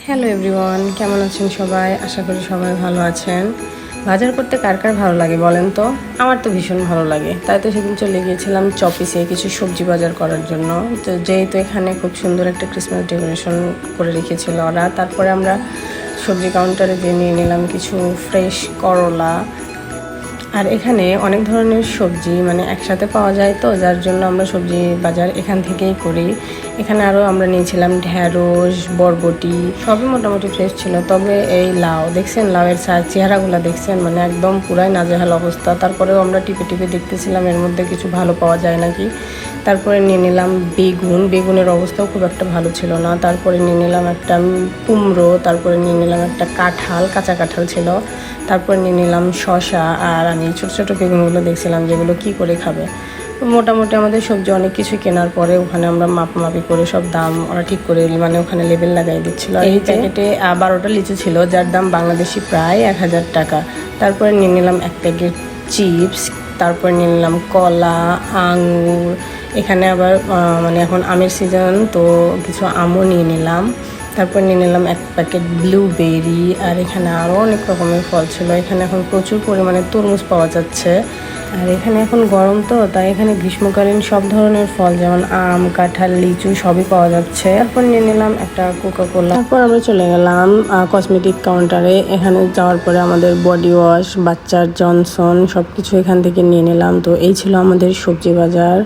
Hello everyone, কেমন আছেন সবাই? আশা করি সবাই ভালো আছেন। বাজার করতে কার কার ভালো লাগে বলেন তো? আমার তো ভীষণ ভালো লাগে। তাই তো সেদিন চলে গিয়েছিলাম চপিসে কিছু সবজি বাজার করার জন্য। তো যেহেতু এখানে খুব সুন্দর একটা ক্রিসমাস ডেকোরেশন করে রেখেছিল ওরা, তারপরে আমরা সবজি কাউন্টারে দিয়ে নিয়ে নিলাম কিছু ফ্রেশ করলা। আর এখানে অনেক ধরনের সবজি একসাথে পাওয়া যায়, তো যার জন্য আমরা সবজি বাজার এখান থেকেই করি। এখানে আরও আমরা নিয়েছিলাম ঢ্যাঁড়স, বরবটি, সবই মোটামুটি ফ্রেশ ছিল। তবে এই লাউ দেখছেন, লাউয়ের চেহারাগুলো দেখছেন, একদম পুরাই নাজেহাল অবস্থা। তারপরেও আমরা টিপে টিপে দেখতেছিলাম এর মধ্যে কিছু ভালো পাওয়া যায় নাকি। তারপরে নিয়ে নিলাম বেগুনের অবস্থাও খুব একটা ভালো ছিল না। তারপরে নিয়ে নিলাম একটা কুমড়ো, তারপরে নিয়ে নিলাম একটা কাঁচা কাঁঠাল ছিল। তারপর নিয়ে নিলাম শসা, আর আমি ছোটো ছোটো বেগুনগুলো দেখছিলাম যেগুলো কি করে খাবে। মোটামুটি আমাদের সবজি অনেক কিছু কেনার পরে ওখানে আমরা মাপামাপি করে সব দাম ওরা ঠিক করে ওখানে লেবেল লাগাই দিচ্ছিলো। এই প্যাকেটে 12টা লিচু ছিল, যার দাম বাংলাদেশি প্রায় 1000 টাকা। তারপরে নিয়ে নিলাম এক প্যাকেট চিপস, তারপর নিয়ে নিলাম কলা, আঙুর। এখানে আবার এখন আমের সিজন, তো কিছু আমও নিয়ে নিলাম। তারপর নিয়ে নিলাম এক প্যাকেট ব্লুবেরি, আর এখানে আরও অনেক রকমের ফল ছিল। এখানে এখন প্রচুর পরিমাণে তরমুজ পাওয়া যাচ্ছে। আর এখানে এখন গরম, তো তাই এখানে গ্রীষ্মকালীন সব ধরনের ফল যেমন আম, কাঁঠাল, লিচু সবই পাওয়া যাচ্ছে। তারপর নিয়ে নিলাম একটা কোকাকোলা। তারপর আমরা চলে গেলাম কসমেটিক কাউন্টারে। এখানে যাওয়ার পরে আমাদের বডি ওয়াশ, বাচ্চার জনসন সব কিছু এখান থেকে নিয়ে নিলাম। তো এই ছিল আমাদের সবজি বাজার।